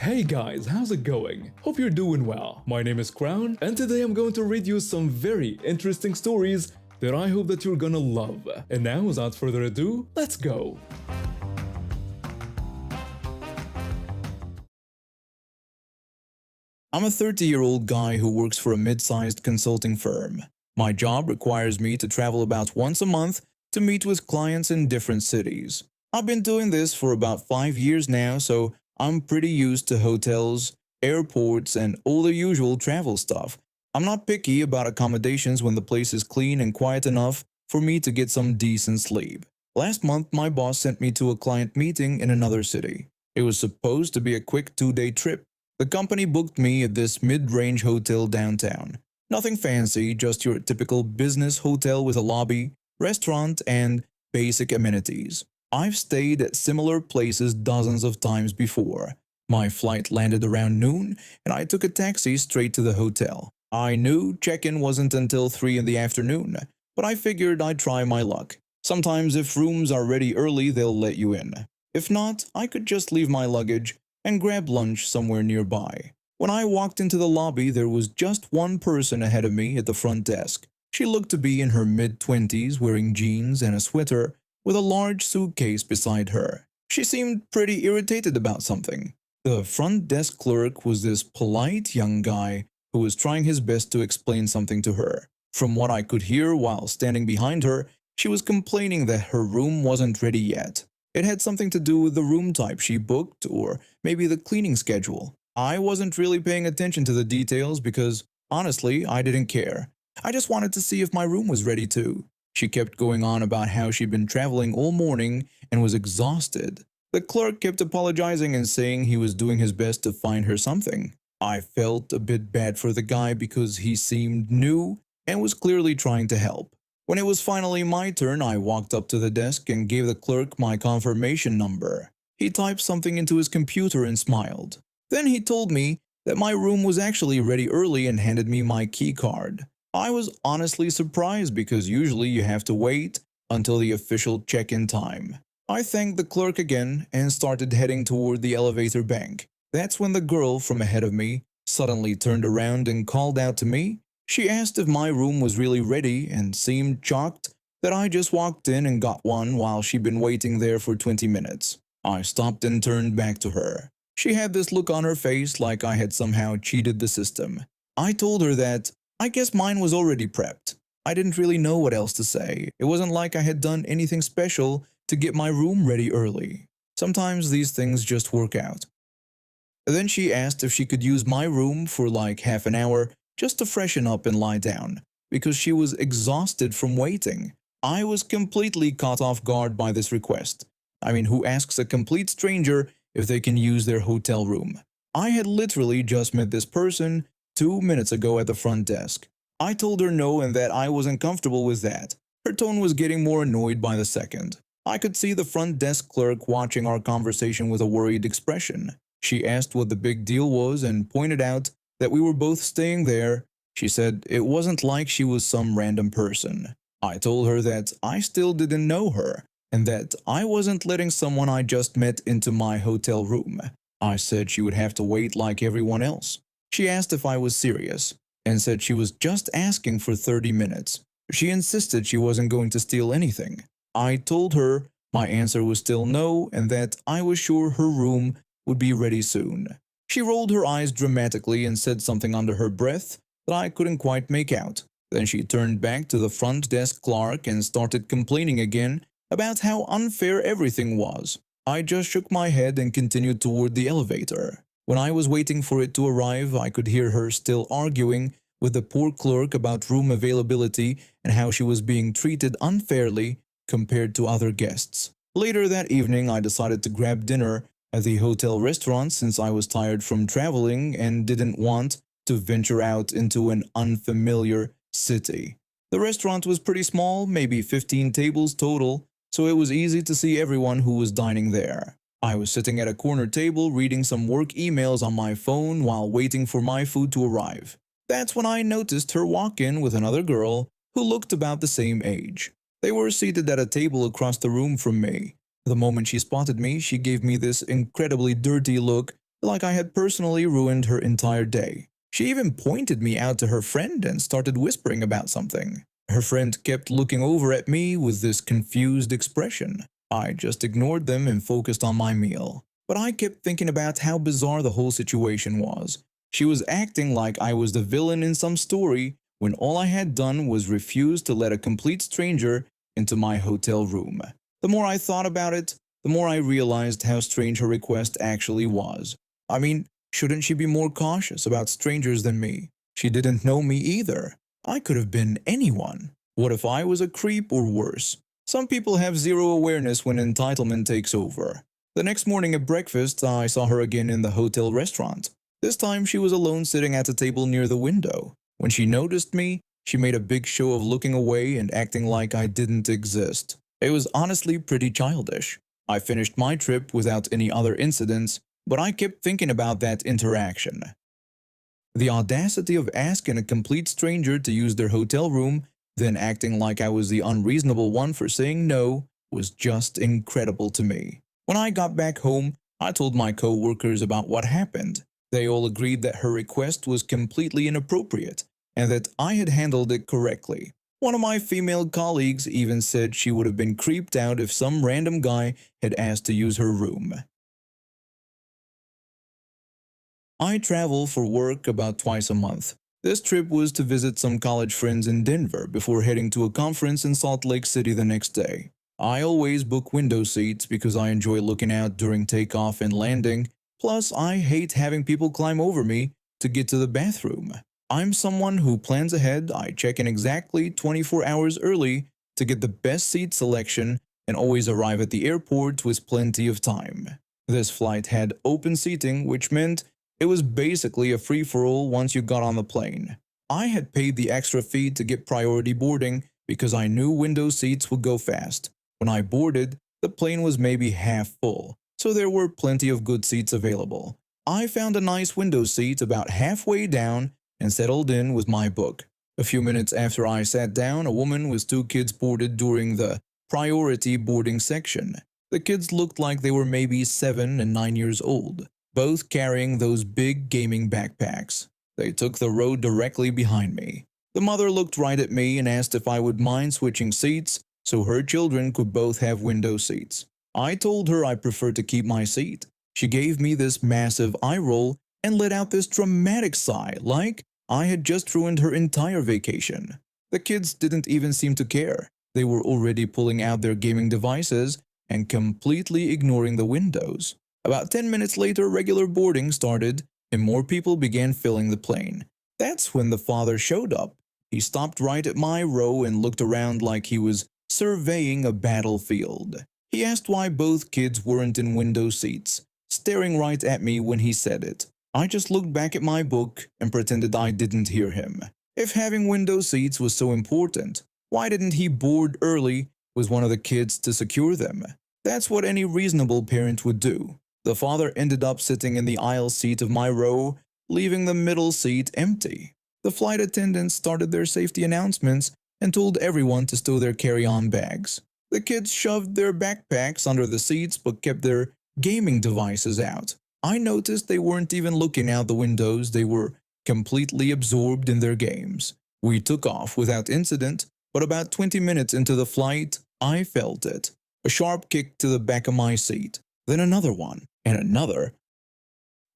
Hey guys, how's it going? Hope you're doing well. My name is Crown, and today I'm going to read you some very interesting stories that I hope that you're gonna love. And now, without further ado, let's go! I'm a 30-year-old guy who works for a mid-sized consulting firm. My job requires me to travel about once a month to meet with clients in different cities. I've been doing this for about 5 years now, so I'm pretty used to hotels, airports, and all the usual travel stuff. I'm not picky about accommodations when the place is clean and quiet enough for me to get some decent sleep. Last month, my boss sent me to a client meeting in another city. It was supposed to be a quick 2-day trip. The company booked me at this mid-range hotel downtown. Nothing fancy, just your typical business hotel with a lobby, restaurant, and basic amenities. I've stayed at similar places dozens of times before. My flight landed around noon, and I took a taxi straight to the hotel. I knew check-in wasn't until 3 in the afternoon, but I figured I'd try my luck. Sometimes if rooms are ready early, they'll let you in. If not, I could just leave my luggage and grab lunch somewhere nearby. When I walked into the lobby, there was just one person ahead of me at the front desk. She looked to be in her mid-20s, wearing jeans and a sweater, with a large suitcase beside her. She seemed pretty irritated about something. The front desk clerk was this polite young guy who was trying his best to explain something to her. From what I could hear while standing behind her, she was complaining that her room wasn't ready yet. It had something to do with the room type she booked or maybe the cleaning schedule. I wasn't really paying attention to the details because, honestly, I didn't care. I just wanted to see if my room was ready too. She kept going on about how she'd been traveling all morning and was exhausted. The clerk kept apologizing and saying he was doing his best to find her something. I felt a bit bad for the guy because he seemed new and was clearly trying to help. When it was finally my turn, I walked up to the desk and gave the clerk my confirmation number. He typed something into his computer and smiled. Then he told me that my room was actually ready early and handed me my key card. I was honestly surprised because usually you have to wait until the official check-in time. I thanked the clerk again and started heading toward the elevator bank. That's when the girl from ahead of me suddenly turned around and called out to me. She asked if my room was really ready and seemed shocked that I just walked in and got one while she'd been waiting there for 20 minutes. I stopped and turned back to her. She had this look on her face like I had somehow cheated the system. I told her that I guess mine was already prepped. I didn't really know what else to say. It wasn't like I had done anything special to get my room ready early. Sometimes these things just work out. Then she asked if she could use my room for like half an hour just to freshen up and lie down, because she was exhausted from waiting. I was completely caught off guard by this request. I mean, who asks a complete stranger if they can use their hotel room? I had literally just met this person 2 minutes ago at the front desk. I told her no and that I wasn't comfortable with that. Her tone was getting more annoyed by the second. I could see the front desk clerk watching our conversation with a worried expression. She asked what the big deal was and pointed out that we were both staying there. She said it wasn't like she was some random person. I told her that I still didn't know her and that I wasn't letting someone I just met into my hotel room. I said she would have to wait like everyone else. She asked if I was serious and said she was just asking for 30 minutes. She insisted she wasn't going to steal anything. I told her my answer was still no and that I was sure her room would be ready soon. She rolled her eyes dramatically and said something under her breath that I couldn't quite make out. Then she turned back to the front desk clerk and started complaining again about how unfair everything was. I just shook my head and continued toward the elevator. When I was waiting for it to arrive, I could hear her still arguing with the poor clerk about room availability and how she was being treated unfairly compared to other guests. Later that evening, I decided to grab dinner at the hotel restaurant since I was tired from traveling and didn't want to venture out into an unfamiliar city. The restaurant was pretty small, maybe 15 tables total, so it was easy to see everyone who was dining there. I was sitting at a corner table reading some work emails on my phone while waiting for my food to arrive. That's when I noticed her walk in with another girl who looked about the same age. They were seated at a table across the room from me. The moment she spotted me, she gave me this incredibly dirty look like I had personally ruined her entire day. She even pointed me out to her friend and started whispering about something. Her friend kept looking over at me with this confused expression. I just ignored them and focused on my meal. But I kept thinking about how bizarre the whole situation was. She was acting like I was the villain in some story when all I had done was refuse to let a complete stranger into my hotel room. The more I thought about it, the more I realized how strange her request actually was. I mean, shouldn't she be more cautious about strangers than me? She didn't know me either. I could have been anyone. What if I was a creep or worse? Some people have zero awareness when entitlement takes over. The next morning at breakfast, I saw her again in the hotel restaurant. This time she was alone sitting at a table near the window. When she noticed me, she made a big show of looking away and acting like I didn't exist. It was honestly pretty childish. I finished my trip without any other incidents, but I kept thinking about that interaction. The audacity of asking a complete stranger to use their hotel room, then acting like I was the unreasonable one for saying no, was just incredible to me. When I got back home, I told my co-workers about what happened. They all agreed that her request was completely inappropriate and that I had handled it correctly. One of my female colleagues even said she would have been creeped out if some random guy had asked to use her room. I travel for work about twice a month. This trip was to visit some college friends in Denver before heading to a conference in Salt Lake City the next day. I always book window seats because I enjoy looking out during takeoff and landing, plus I hate having people climb over me to get to the bathroom. I'm someone who plans ahead. I check in exactly 24 hours early to get the best seat selection and always arrive at the airport with plenty of time. This flight had open seating, which meant it was basically a free-for-all once you got on the plane. I had paid the extra fee to get priority boarding because I knew window seats would go fast. When I boarded, the plane was maybe half full, so there were plenty of good seats available. I found a nice window seat about halfway down and settled in with my book. A few minutes after I sat down, a woman with two kids boarded during the priority boarding section. The kids looked like they were maybe 7 and 9 years old, both carrying those big gaming backpacks. They took the row directly behind me. The mother looked right at me and asked if I would mind switching seats so her children could both have window seats. I told her I preferred to keep my seat. She gave me this massive eye roll and let out this dramatic sigh like I had just ruined her entire vacation. The kids didn't even seem to care. They were already pulling out their gaming devices and completely ignoring the windows. About 10 minutes later, regular boarding started and more people began filling the plane. That's when the father showed up. He stopped right at my row and looked around like he was surveying a battlefield. He asked why both kids weren't in window seats, staring right at me when he said it. I just looked back at my book and pretended I didn't hear him. If having window seats was so important, why didn't he board early with one of the kids to secure them? That's what any reasonable parent would do. The father ended up sitting in the aisle seat of my row, leaving the middle seat empty. The flight attendants started their safety announcements and told everyone to stow their carry-on bags. The kids shoved their backpacks under the seats but kept their gaming devices out. I noticed they weren't even looking out the windows. They were completely absorbed in their games. We took off without incident, but about 20 minutes into the flight, I felt it. A sharp kick to the back of my seat, then another one, and another.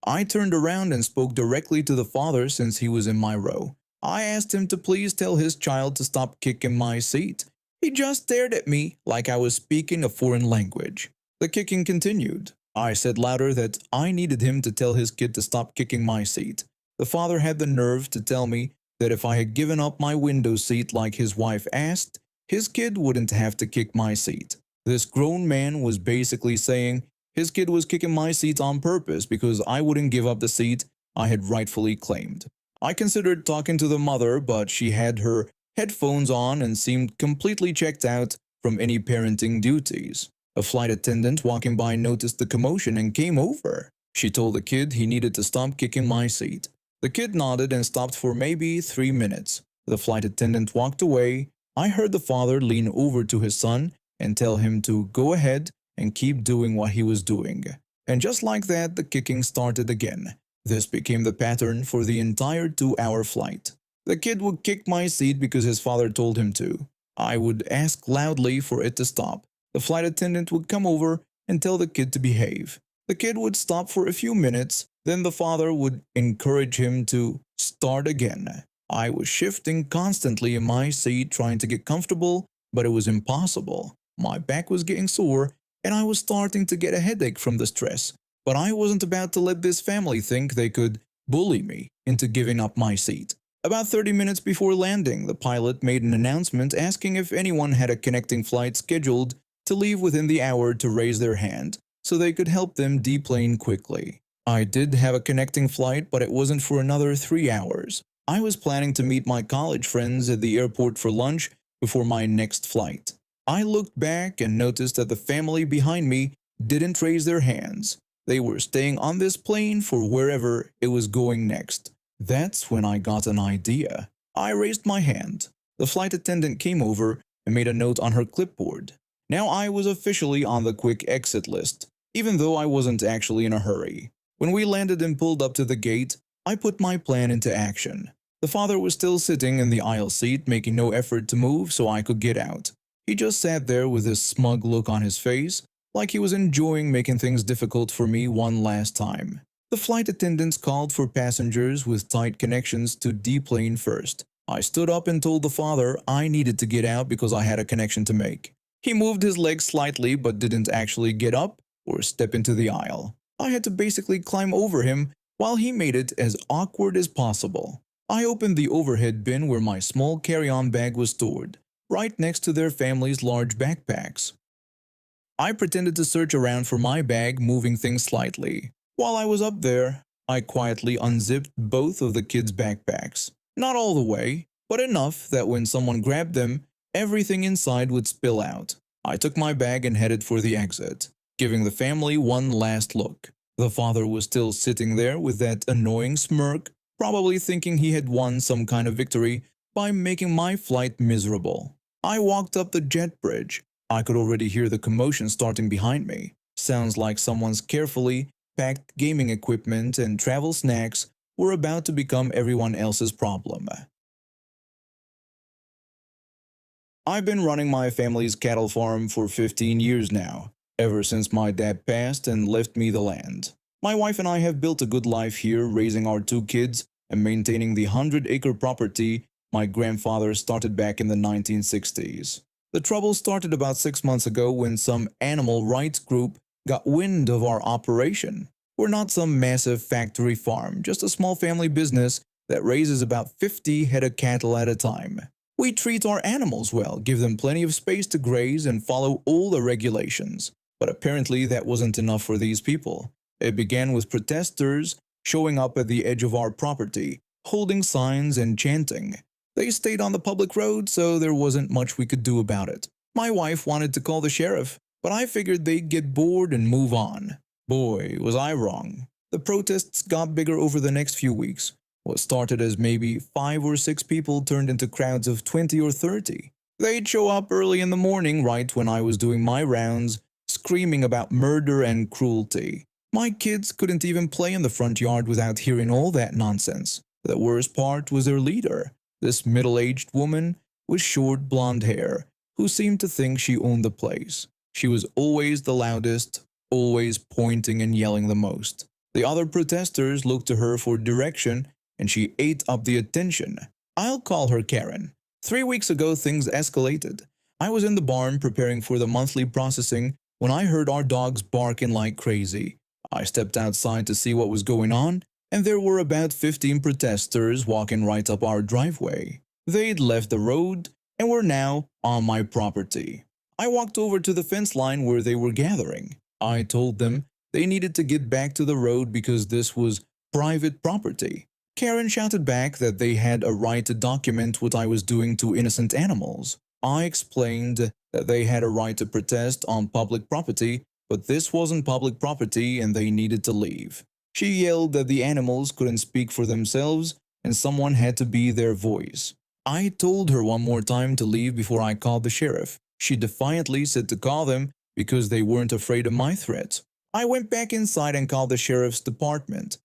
I turned around and spoke directly to the father since he was in my row. I asked him to please tell his child to stop kicking my seat. He just stared at me like I was speaking a foreign language. The kicking continued. I said louder that I needed him to tell his kid to stop kicking my seat. The father had the nerve to tell me that if I had given up my window seat like his wife asked, his kid wouldn't have to kick my seat. This grown man was basically saying his kid was kicking my seat on purpose because I wouldn't give up the seat I had rightfully claimed. I considered talking to the mother, but she had her headphones on and seemed completely checked out from any parenting duties. A flight attendant walking by noticed the commotion and came over. She told the kid he needed to stop kicking my seat. The kid nodded and stopped for maybe 3 minutes. The flight attendant walked away. I heard the father lean over to his son and tell him to go ahead and keep doing what he was doing. And just like that, the kicking started again. This became the pattern for the entire 2-hour flight. The kid would kick my seat because his father told him to. I would ask loudly for it to stop. The flight attendant would come over and tell the kid to behave. The kid would stop for a few minutes, then the father would encourage him to start again. I was shifting constantly in my seat trying to get comfortable, but it was impossible. My back was getting sore and I was starting to get a headache from the stress. But I wasn't about to let this family think they could bully me into giving up my seat. About 30 minutes before landing, the pilot made an announcement asking if anyone had a connecting flight scheduled to leave within the hour to raise their hand so they could help them deplane quickly. I did have a connecting flight, but it wasn't for another 3 hours. I was planning to meet my college friends at the airport for lunch before my next flight. I looked back and noticed that the family behind me didn't raise their hands. They were staying on this plane for wherever it was going next. That's when I got an idea. I raised my hand. The flight attendant came over and made a note on her clipboard. Now I was officially on the quick exit list, even though I wasn't actually in a hurry. When we landed and pulled up to the gate, I put my plan into action. The father was still sitting in the aisle seat, making no effort to move so I could get out. He just sat there with a smug look on his face, like he was enjoying making things difficult for me one last time. The flight attendants called for passengers with tight connections to deplane first. I stood up and told the father I needed to get out because I had a connection to make. He moved his legs slightly but didn't actually get up or step into the aisle. I had to basically climb over him while he made it as awkward as possible. I opened the overhead bin where my small carry-on bag was stored, right next to their family's large backpacks. I pretended to search around for my bag, moving things slightly. While I was up there, I quietly unzipped both of the kids' backpacks. Not all the way, but enough that when someone grabbed them, everything inside would spill out. I took my bag and headed for the exit, giving the family one last look. The father was still sitting there with that annoying smirk, probably thinking he had won some kind of victory by making my flight miserable. I walked up the jet bridge. I could already hear the commotion starting behind me. Sounds like someone's carefully packed gaming equipment and travel snacks were about to become everyone else's problem. I've been running my family's cattle farm for 15 years now, ever since my dad passed and left me the land. My wife and I have built a good life here, raising our 2 kids and maintaining the 100-acre property my grandfather started back in the 1960s. The trouble started about 6 months ago when some animal rights group got wind of our operation. We're not some massive factory farm, just a small family business that raises about 50 head of cattle at a time. We treat our animals well, give them plenty of space to graze, and follow all the regulations. But apparently that wasn't enough for these people. It began with protesters showing up at the edge of our property, holding signs and chanting. They stayed on the public road, so there wasn't much we could do about it. My wife wanted to call the sheriff, but I figured they'd get bored and move on. Boy, was I wrong. The protests got bigger over the next few weeks. What started as maybe 5 or 6 people turned into crowds of 20 or 30. They'd show up early in the morning right when I was doing my rounds, screaming about murder and cruelty. My kids couldn't even play in the front yard without hearing all that nonsense. The worst part was their leader, this middle-aged woman with short blonde hair, who seemed to think she owned the place. She was always the loudest, always pointing and yelling the most. The other protesters looked to her for direction, and she ate up the attention. I'll call her Karen. 3 weeks ago, things escalated. I was in the barn preparing for the monthly processing when I heard our dogs barking like crazy. I stepped outside to see what was going on, and there were about 15 protesters walking right up our driveway. They'd left the road and were now on my property. I walked over to the fence line where they were gathering. I told them they needed to get back to the road because this was private property. Karen shouted back that they had a right to document what I was doing to innocent animals. I explained that they had a right to protest on public property, but this wasn't public property and they needed to leave. She yelled that the animals couldn't speak for themselves and someone had to be their voice. I told her one more time to leave before I called the sheriff. She defiantly said to call them because they weren't afraid of my threats. I went back inside and called the sheriff's department.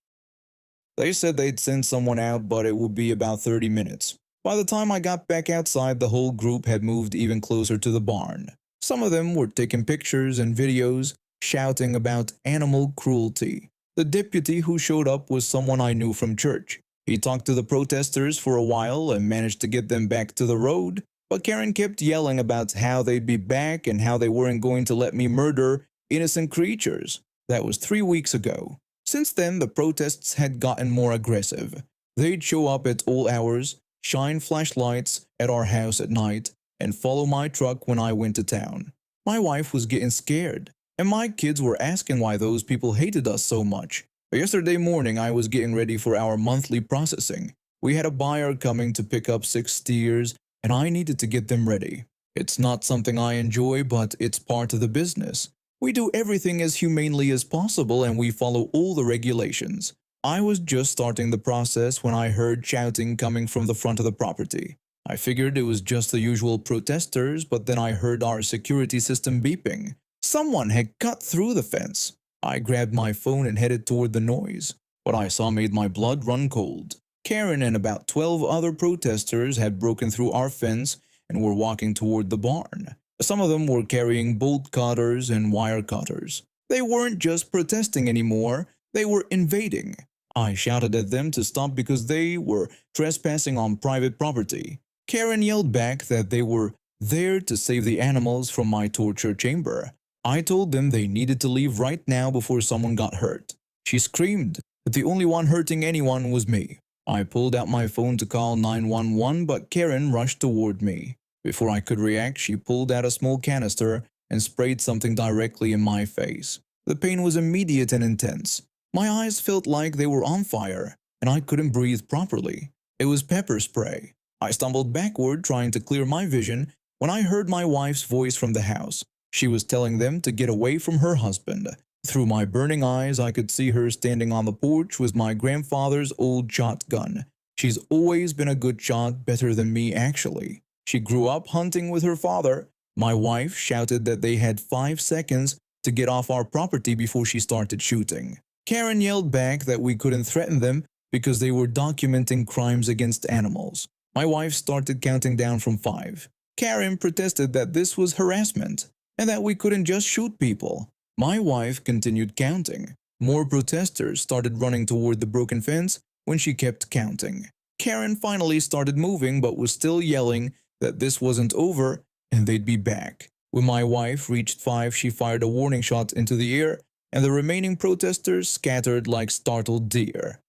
They said they'd send someone out, but it would be about 30 minutes. By the time I got back outside, the whole group had moved even closer to the barn. Some of them were taking pictures and videos, shouting about animal cruelty. The deputy who showed up was someone I knew from church. He talked to the protesters for a while and managed to get them back to the road, but Karen kept yelling about how they'd be back and how they weren't going to let me murder innocent creatures. That was 3 weeks ago. Since then, the protests had gotten more aggressive. They'd show up at all hours, shine flashlights at our house at night, and follow my truck when I went to town. My wife was getting scared, and my kids were asking why those people hated us so much. Yesterday morning, I was getting ready for our monthly processing. We had a buyer coming to pick up 6 steers, and I needed to get them ready. It's not something I enjoy, but it's part of the business. We do everything as humanely as possible and we follow all the regulations. I was just starting the process when I heard shouting coming from the front of the property. I figured it was just the usual protesters, but then I heard our security system beeping. Someone had cut through the fence. I grabbed my phone and headed toward the noise. What I saw made my blood run cold. Karen and about 12 other protesters had broken through our fence and were walking toward the barn. Some of them were carrying bolt cutters and wire cutters. They weren't just protesting anymore, they were invading. I shouted at them to stop because they were trespassing on private property. Karen yelled back that they were there to save the animals from my torture chamber. I told them they needed to leave right now before someone got hurt. She screamed that the only one hurting anyone was me. I pulled out my phone to call 911, but Karen rushed toward me. Before I could react, she pulled out a small canister and sprayed something directly in my face. The pain was immediate and intense. My eyes felt like they were on fire, and I couldn't breathe properly. It was pepper spray. I stumbled backward trying to clear my vision when I heard my wife's voice from the house. She was telling them to get away from her husband. Through my burning eyes, I could see her standing on the porch with my grandfather's old shotgun. She's always been a good shot, better than me actually. She grew up hunting with her father. My wife shouted that they had 5 seconds to get off our property before she started shooting. Karen yelled back that we couldn't threaten them because they were documenting crimes against animals. My wife started counting down from 5. Karen protested that this was harassment and that we couldn't just shoot people. My wife continued counting. More protesters started running toward the broken fence when she kept counting. Karen finally started moving but was still yelling that this wasn't over and they'd be back. When my wife reached 5, she fired a warning shot into the air and the remaining protesters scattered like startled deer.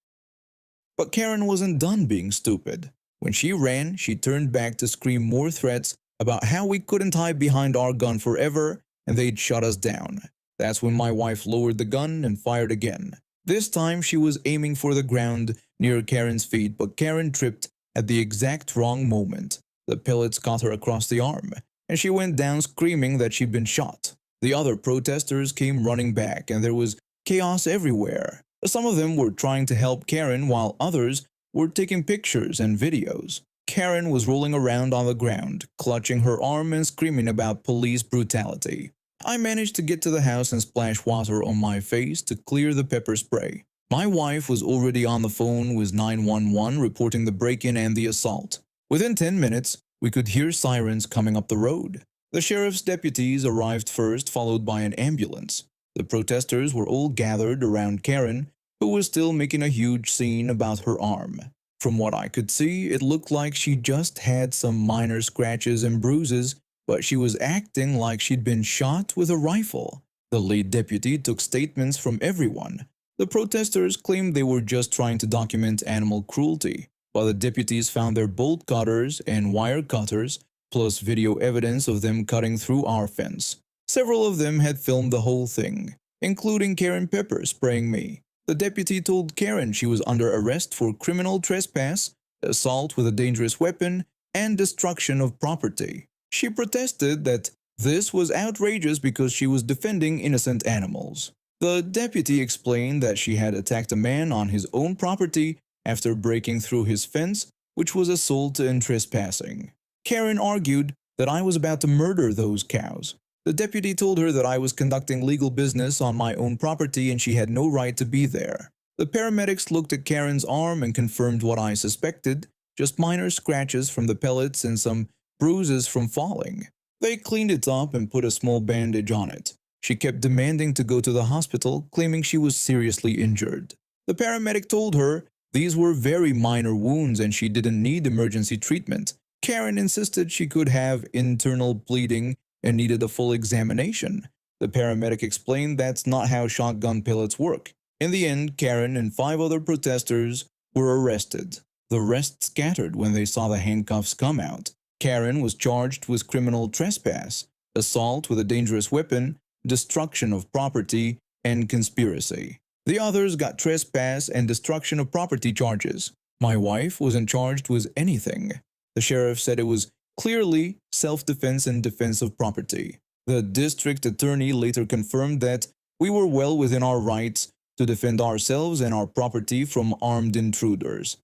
But Karen wasn't done being stupid. When she ran, she turned back to scream more threats about how we couldn't hide behind our gun forever and they'd shut us down. That's when my wife lowered the gun and fired again. This time she was aiming for the ground near Karen's feet, but Karen tripped at the exact wrong moment. The pellets caught her across the arm, and she went down screaming that she'd been shot. The other protesters came running back, and there was chaos everywhere. Some of them were trying to help Karen, while others were taking pictures and videos. Karen was rolling around on the ground, clutching her arm and screaming about police brutality. I managed to get to the house and splash water on my face to clear the pepper spray. My wife was already on the phone with 911 reporting the break-in and the assault. Within 10 minutes, we could hear sirens coming up the road. The sheriff's deputies arrived first, followed by an ambulance. The protesters were all gathered around Karen, who was still making a huge scene about her arm. From what I could see, it looked like she just had some minor scratches and bruises, but she was acting like she'd been shot with a rifle. The lead deputy took statements from everyone. The protesters claimed they were just trying to document animal cruelty, while the deputies found their bolt cutters and wire cutters, plus video evidence of them cutting through our fence. Several of them had filmed the whole thing, including Karen pepper spraying me. The deputy told Karen she was under arrest for criminal trespass, assault with a dangerous weapon, and destruction of property. She protested that this was outrageous because she was defending innocent animals. The deputy explained that she had attacked a man on his own property after breaking through his fence, which was assault and trespassing. Karen argued that I was about to murder those cows. The deputy told her that I was conducting legal business on my own property and she had no right to be there. The paramedics looked at Karen's arm and confirmed what I suspected, just minor scratches from the pellets and some bruises from falling. They cleaned it up and put a small bandage on it. She kept demanding to go to the hospital, claiming she was seriously injured. The paramedic told her these were very minor wounds and she didn't need emergency treatment. Karen insisted she could have internal bleeding and needed a full examination. The paramedic explained that's not how shotgun pellets work. In the end, Karen and 5 other protesters were arrested. The rest scattered when they saw the handcuffs come out. Karen was charged with criminal trespass, assault with a dangerous weapon, destruction of property, and conspiracy. The others got trespass and destruction of property charges. My wife wasn't charged with anything. The sheriff said it was clearly self-defense and defense of property. The district attorney later confirmed that we were well within our rights to defend ourselves and our property from armed intruders.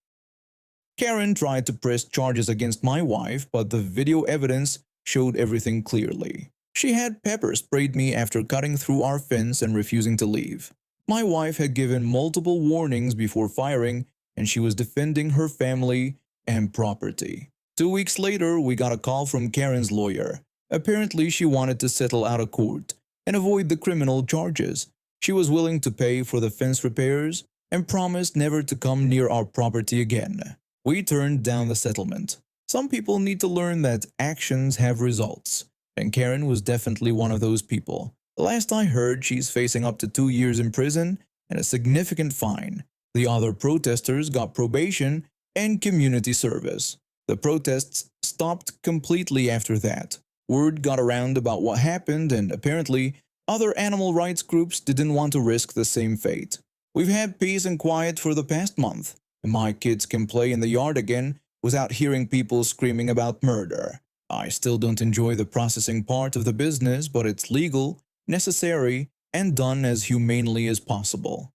Karen tried to press charges against my wife, but the video evidence showed everything clearly. She had pepper sprayed me after cutting through our fence and refusing to leave. My wife had given multiple warnings before firing, and she was defending her family and property. 2 weeks later, we got a call from Karen's lawyer. Apparently, she wanted to settle out of court and avoid the criminal charges. She was willing to pay for the fence repairs and promised never to come near our property again. We turned down the settlement. Some people need to learn that actions have results, and Karen was definitely one of those people. The last I heard, she's facing up to 2 years in prison and a significant fine. The other protesters got probation and community service. The protests stopped completely after that. Word got around about what happened, and apparently other animal rights groups didn't want to risk the same fate. We've had peace and quiet for the past month, and my kids can play in the yard again without hearing people screaming about murder. I still don't enjoy the processing part of the business, but it's legal, necessary, and done as humanely as possible.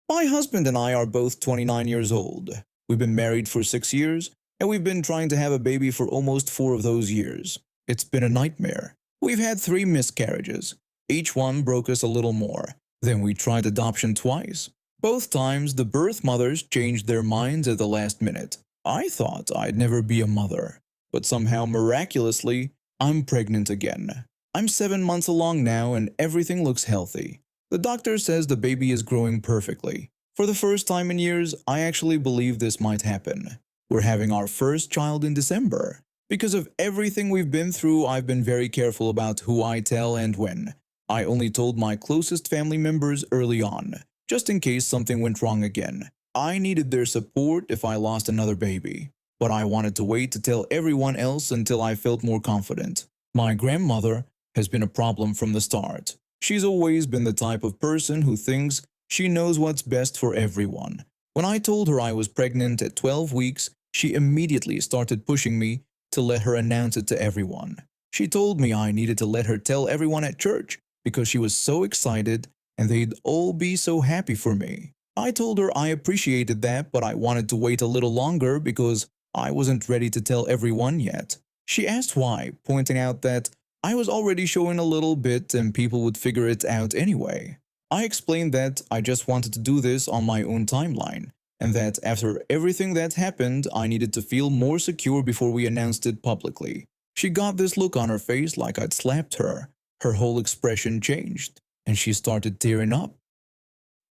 My husband and I are both 29 years old. We've been married for 6 years, and we've been trying to have a baby for almost 4 of those years. It's been a nightmare. We've had 3 miscarriages. Each one broke us a little more. Then we tried adoption twice. Both times, the birth mothers changed their minds at the last minute. I thought I'd never be a mother, but somehow miraculously, I'm pregnant again. I'm 7 months along now and everything looks healthy. The doctor says the baby is growing perfectly. For the first time in years, I actually believe this might happen. We're having our first child in December. Because of everything we've been through, I've been very careful about who I tell and when. I only told my closest family members early on, just in case something went wrong again. I needed their support if I lost another baby, but I wanted to wait to tell everyone else until I felt more confident. My grandmother has been a problem from the start. She's always been the type of person who thinks she knows what's best for everyone. When I told her I was pregnant at 12 weeks, she immediately started pushing me to let her announce it to everyone. She told me I needed to let her tell everyone at church because she was so excited and they'd all be so happy for me. I told her I appreciated that, but I wanted to wait a little longer because I wasn't ready to tell everyone yet. She asked why, pointing out that I was already showing a little bit and people would figure it out anyway. I explained that I just wanted to do this on my own timeline, and that after everything that happened, I needed to feel more secure before we announced it publicly. She got this look on her face like I'd slapped her. Her whole expression changed, and she started tearing up.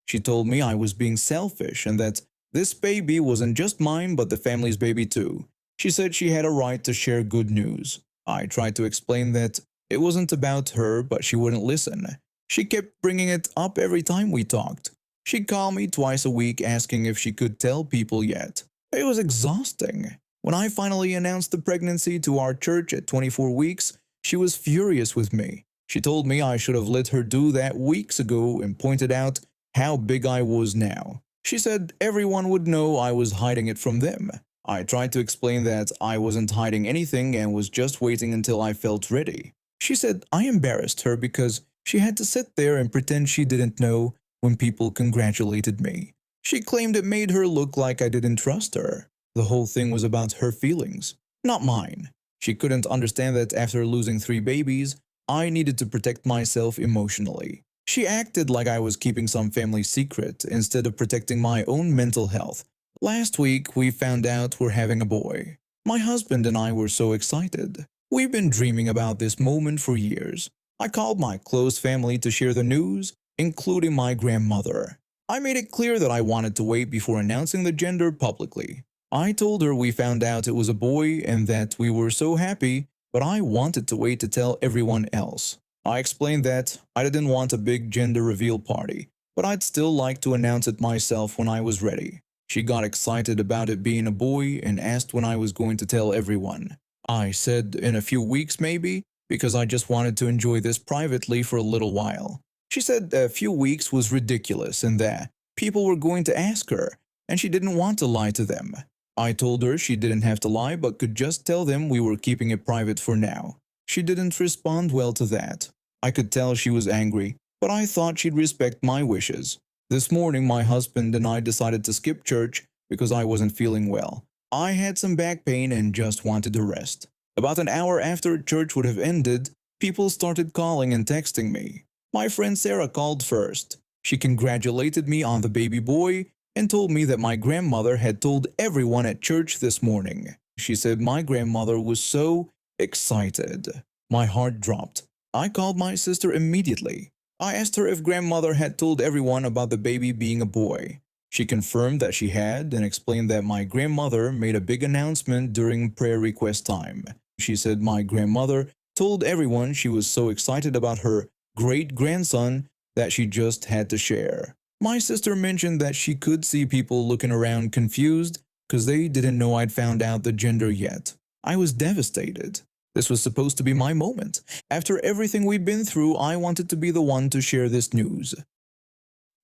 She told me I was being selfish and that this baby wasn't just mine but the family's baby too. She said she had a right to share good news. I tried to explain that it wasn't about her, but she wouldn't listen. She kept bringing it up every time we talked. She'd call me twice a week asking if she could tell people yet. It was exhausting. When I finally announced the pregnancy to our church at 24 weeks, she was furious with me. She told me I should have let her do that weeks ago and pointed out how big I was now. She said everyone would know I was hiding it from them. I tried to explain that I wasn't hiding anything and was just waiting until I felt ready. She said I embarrassed her because she had to sit there and pretend she didn't know when people congratulated me. She claimed it made her look like I didn't trust her. The whole thing was about her feelings, not mine. She couldn't understand that after losing 3 babies, I needed to protect myself emotionally. She acted like I was keeping some family secret instead of protecting my own mental health. Last week, we found out we're having a boy. My husband and I were so excited. We've been dreaming about this moment for years. I called my close family to share the news, including my grandmother. I made it clear that I wanted to wait before announcing the gender publicly. I told her we found out it was a boy and that we were so happy, but I wanted to wait to tell everyone else. I explained that I didn't want a big gender reveal party, but I'd still like to announce it myself when I was ready. She got excited about it being a boy and asked when I was going to tell everyone. I said in a few weeks maybe, because I just wanted to enjoy this privately for a little while. She said a few weeks was ridiculous and that people were going to ask her, and she didn't want to lie to them. I told her she didn't have to lie but could just tell them we were keeping it private for now. She didn't respond well to that. I could tell she was angry, but I thought she'd respect my wishes. This morning my husband and I decided to skip church because I wasn't feeling well. I had some back pain and just wanted to rest. About an hour after church would have ended, people started calling and texting me. My friend Sarah called first. She congratulated me on the baby boy and told me that my grandmother had told everyone at church this morning. She said my grandmother was so excited. My heart dropped. I called my sister immediately. I asked her if grandmother had told everyone about the baby being a boy. She confirmed that she had and explained that my grandmother made a big announcement during prayer request time. She said my grandmother told everyone she was so excited about her great-grandson that she just had to share. My sister mentioned that she could see people looking around confused because they didn't know I'd found out the gender yet. I was devastated. This was supposed to be my moment. After everything we'd been through, I wanted to be the one to share this news.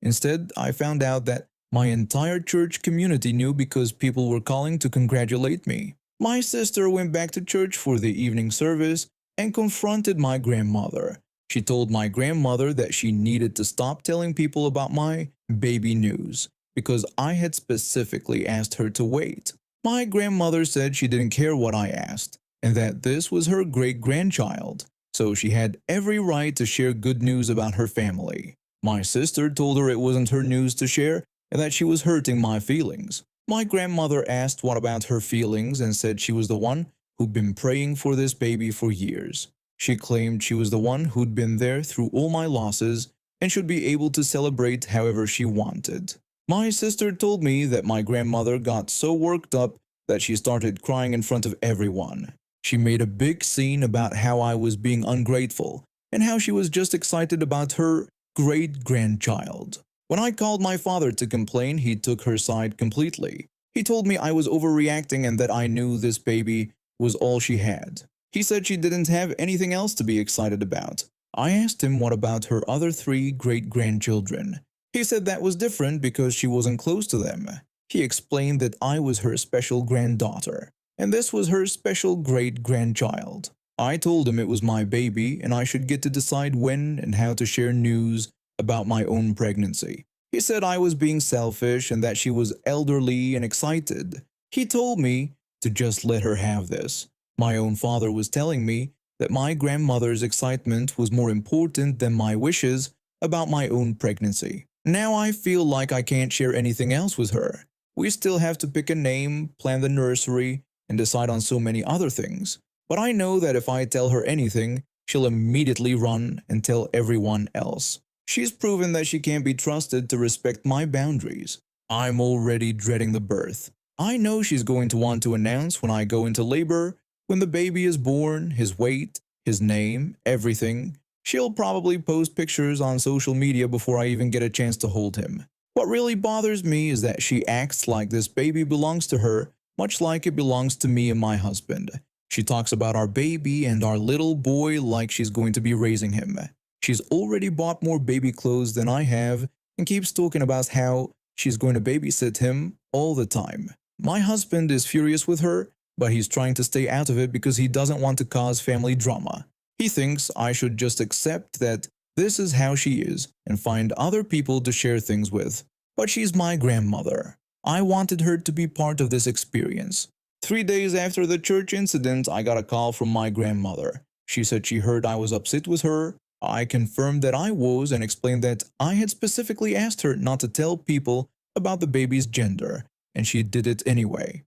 Instead, I found out that my entire church community knew because people were calling to congratulate me. My sister went back to church for the evening service and confronted my grandmother. She told my grandmother that she needed to stop telling people about my baby news because I had specifically asked her to wait. My grandmother said she didn't care what I asked and that this was her great-grandchild, so she had every right to share good news about her family. My sister told her it wasn't her news to share and that she was hurting my feelings. My grandmother asked what about her feelings and said she was the one who'd been praying for this baby for years. She claimed she was the one who'd been there through all my losses and should be able to celebrate however she wanted. My sister told me that my grandmother got so worked up that she started crying in front of everyone. She made a big scene about how I was being ungrateful and how she was just excited about her great-grandchild. When I called my father to complain, he took her side completely. He told me I was overreacting and that I knew this baby was all she had. He said she didn't have anything else to be excited about. I asked him what about her other 3 great-grandchildren. He said that was different because she wasn't close to them. He explained that I was her special granddaughter, and this was her special great-grandchild. I told him it was my baby and I should get to decide when and how to share news about my own pregnancy. He said I was being selfish and that she was elderly and excited. He told me to just let her have this. My own father was telling me that my grandmother's excitement was more important than my wishes about my own pregnancy. Now I feel like I can't share anything else with her. We still have to pick a name, plan the nursery, and decide on so many other things. But I know that if I tell her anything, she'll immediately run and tell everyone else. She's proven that she can't be trusted to respect my boundaries. I'm already dreading the birth. I know she's going to want to announce when I go into labor, when the baby is born, his weight, his name, everything. She'll probably post pictures on social media before I even get a chance to hold him. What really bothers me is that she acts like this baby belongs to her, much like it belongs to me and my husband. She talks about our baby and our little boy like she's going to be raising him. She's already bought more baby clothes than I have and keeps talking about how she's going to babysit him all the time. My husband is furious with her, but he's trying to stay out of it because he doesn't want to cause family drama. He thinks I should just accept that this is how she is and find other people to share things with. But she's my grandmother. I wanted her to be part of this experience. 3 days after the church incident, I got a call from my grandmother. She said she heard I was upset with her. I confirmed that I was and explained that I had specifically asked her not to tell people about the baby's gender, and she did it anyway.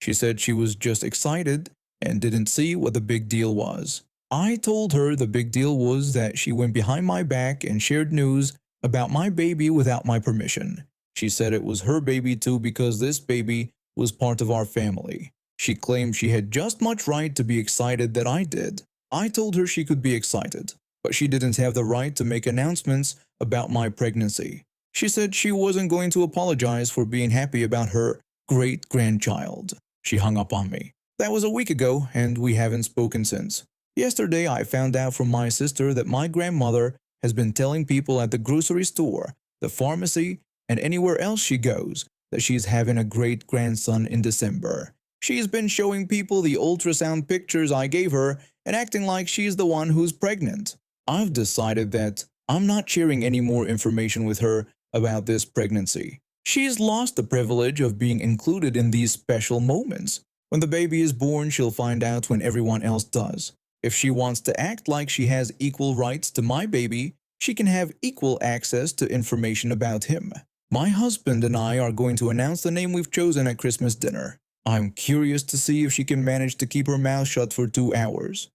She said she was just excited and didn't see what the big deal was. I told her the big deal was that she went behind my back and shared news about my baby without my permission. She said it was her baby too because this baby was part of our family. She claimed she had just much right to be excited that I did. I told her she could be excited, but she didn't have the right to make announcements about my pregnancy. She said she wasn't going to apologize for being happy about her great-grandchild. She hung up on me. That was a week ago, and we haven't spoken since. Yesterday, I found out from my sister that my grandmother has been telling people at the grocery store, the pharmacy, and anywhere else she goes that she's having a great-grandson in December. She's been showing people the ultrasound pictures I gave her and acting like she's the one who's pregnant. I've decided that I'm not sharing any more information with her about this pregnancy. She's lost the privilege of being included in these special moments. When the baby is born, she'll find out when everyone else does. If she wants to act like she has equal rights to my baby, she can have equal access to information about him. My husband and I are going to announce the name we've chosen at Christmas dinner. I'm curious to see if she can manage to keep her mouth shut for 2 hours.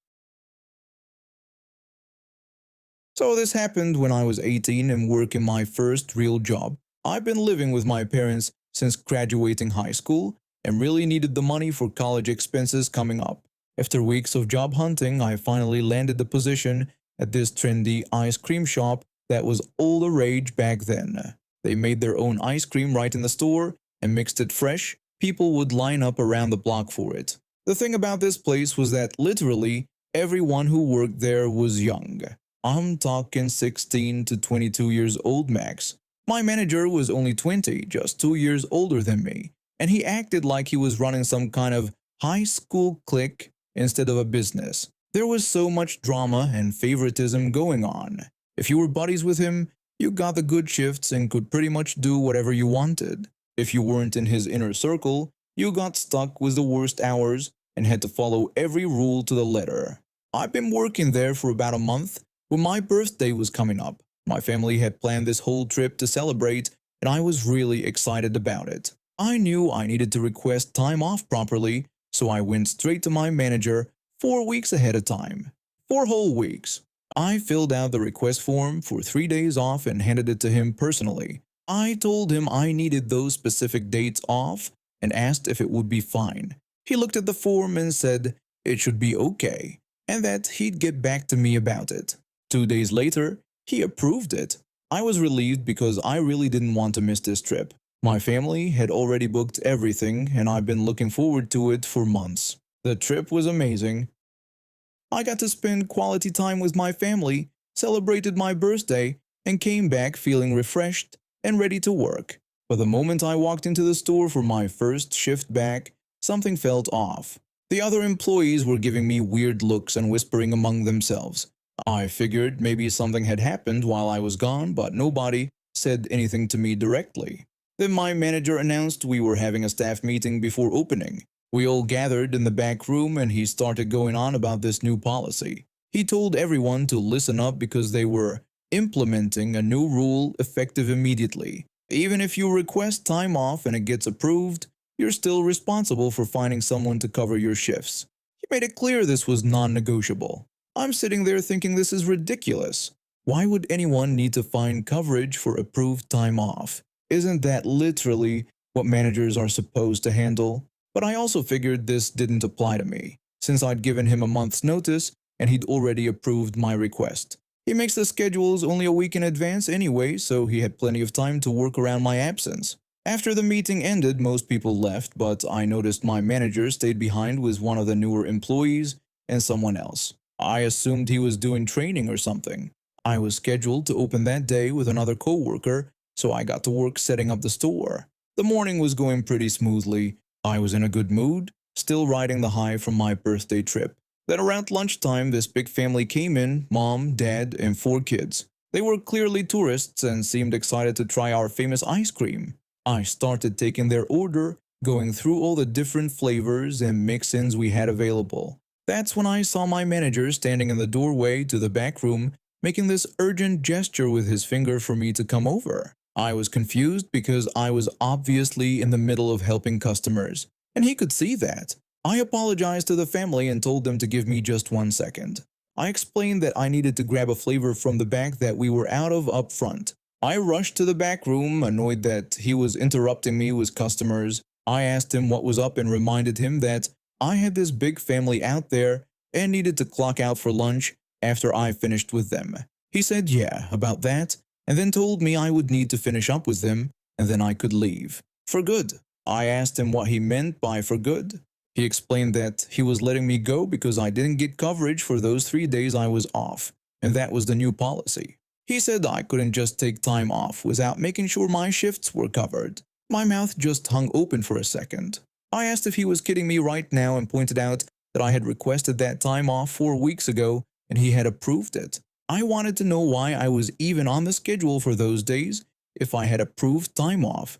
So this happened when I was 18 and working my first real job. I've been living with my parents since graduating high school and really needed the money for college expenses coming up. After weeks of job hunting, I finally landed the position at this trendy ice cream shop that was all the rage back then. They made their own ice cream right in the store and mixed it fresh. People would line up around the block for it. The thing about this place was that literally everyone who worked there was young. I'm talking 16 to 22 years old max. My manager was only 20, just 2 years older than me, and he acted like he was running some kind of high school clique instead of a business. There was so much drama and favoritism going on. If you were buddies with him, you got the good shifts and could pretty much do whatever you wanted. If you weren't in his inner circle, you got stuck with the worst hours and had to follow every rule to the letter. I've been working there for about a month when my birthday was coming up. My family had planned this whole trip to celebrate, and I was really excited about it. I knew I needed to request time off properly, so I went straight to my manager 4 weeks ahead of time. 4 whole weeks. I filled out the request form for 3 days off and handed it to him personally. I told him I needed those specific dates off and asked if it would be fine. He looked at the form and said it should be okay, and that he'd get back to me about it. 2 days later, he approved it. I was relieved because I really didn't want to miss this trip. My family had already booked everything, and I've been looking forward to it for months. The trip was amazing. I got to spend quality time with my family, celebrated my birthday, and came back feeling refreshed and ready to work. But the moment I walked into the store for my first shift back, something felt off. The other employees were giving me weird looks and whispering among themselves. I figured maybe something had happened while I was gone, but nobody said anything to me directly. Then my manager announced we were having a staff meeting before opening. We all gathered in the back room and he started going on about this new policy. He told everyone to listen up because they were implementing a new rule effective immediately. Even if you request time off and it gets approved, you're still responsible for finding someone to cover your shifts. He made it clear this was non-negotiable. I'm sitting there thinking this is ridiculous. Why would anyone need to find coverage for approved time off? Isn't that literally what managers are supposed to handle? But I also figured this didn't apply to me, since I'd given him a month's notice and he'd already approved my request. He makes the schedules only a week in advance anyway, so he had plenty of time to work around my absence. After the meeting ended, most people left, but I noticed my manager stayed behind with one of the newer employees and someone else. I assumed he was doing training or something. I was scheduled to open that day with another coworker, so I got to work setting up the store. The morning was going pretty smoothly. I was in a good mood, still riding the high from my birthday trip. Then around lunchtime, this big family came in, mom, dad, and 4 kids. They were clearly tourists and seemed excited to try our famous ice cream. I started taking their order going through all the different flavors and mix-ins we had available. That's when I saw my manager standing in the doorway to the back room, making this urgent gesture with his finger for me to come over. I was confused because I was obviously in the middle of helping customers, and he could see that. I apologized to the family and told them to give me just 1 second. I explained that I needed to grab a flavor from the back that we were out of up front. I rushed to the back room, annoyed that he was interrupting me with customers. I asked him what was up and reminded him that I had this big family out there and needed to clock out for lunch after I finished with them. He said yeah about that, and then told me I would need to finish up with them and then I could leave. For good. I asked him what he meant by for good. He explained that he was letting me go because I didn't get coverage for those 3 days I was off, and that was the new policy. He said I couldn't just take time off without making sure my shifts were covered. My mouth just hung open for a second. I asked if he was kidding me right now and pointed out that I had requested that time off 4 weeks ago and he had approved it. I wanted to know why I was even on the schedule for those days if I had approved time off.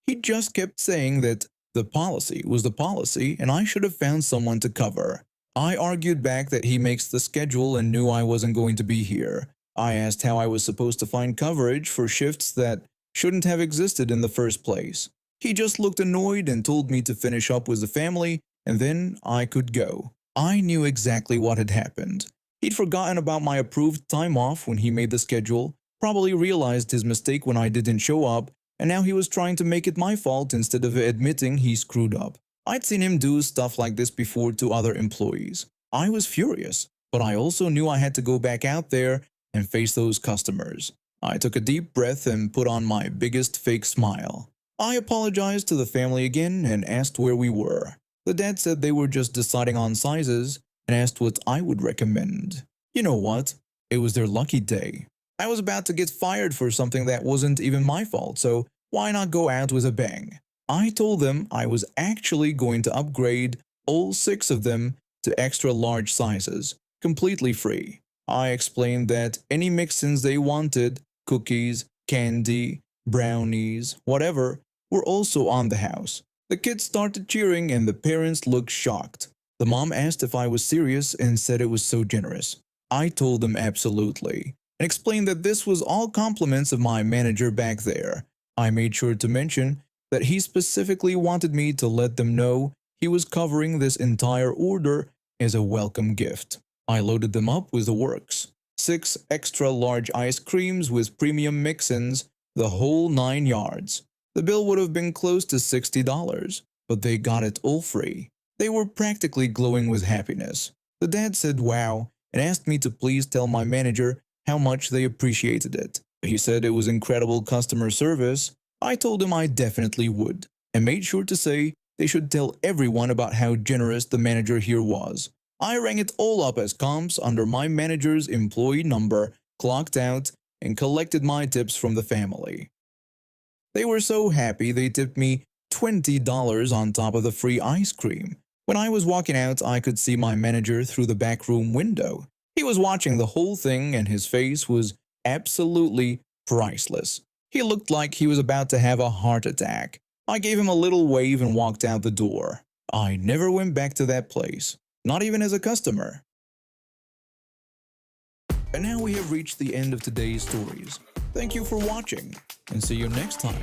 He just kept saying that the policy was the policy and I should have found someone to cover. I argued back that he makes the schedule and knew I wasn't going to be here. I asked how I was supposed to find coverage for shifts that shouldn't have existed in the first place. He just looked annoyed and told me to finish up with the family and then I could go. I knew exactly what had happened. He'd forgotten about my approved time off when he made the schedule, probably realized his mistake when I didn't show up, and now he was trying to make it my fault instead of admitting he screwed up. I'd seen him do stuff like this before to other employees. I was furious, but I also knew I had to go back out there and face those customers. I took a deep breath and put on my biggest fake smile. I apologized to the family again and asked where we were. The dad said they were just deciding on sizes and asked what I would recommend. You know what? It was their lucky day. I was about to get fired for something that wasn't even my fault, so why not go out with a bang? I told them I was actually going to upgrade all 6 of them to extra large sizes, completely free. I explained that any mix-ins they wanted, cookies, candy, brownies, whatever, were also on the house. The kids started cheering and the parents looked shocked. The mom asked if I was serious and said it was so generous. I told them absolutely, and explained that this was all compliments of my manager back there. I made sure to mention that he specifically wanted me to let them know he was covering this entire order as a welcome gift. I loaded them up with the works. 6 extra large ice creams with premium mix-ins, the whole 9 yards. The bill would have been close to $60, but they got it all free. They were practically glowing with happiness. The dad said wow and asked me to please tell my manager how much they appreciated it. He said it was incredible customer service. I told him I definitely would, and made sure to say they should tell everyone about how generous the manager here was. I rang it all up as comps under my manager's employee number, clocked out, and collected my tips from the family. They were so happy they tipped me $20 on top of the free ice cream. When I was walking out, I could see my manager through the back room window. He was watching the whole thing and his face was absolutely priceless. He looked like he was about to have a heart attack. I gave him a little wave and walked out the door. I never went back to that place, not even as a customer. And now we have reached the end of today's stories. Thank you for watching, and see you next time.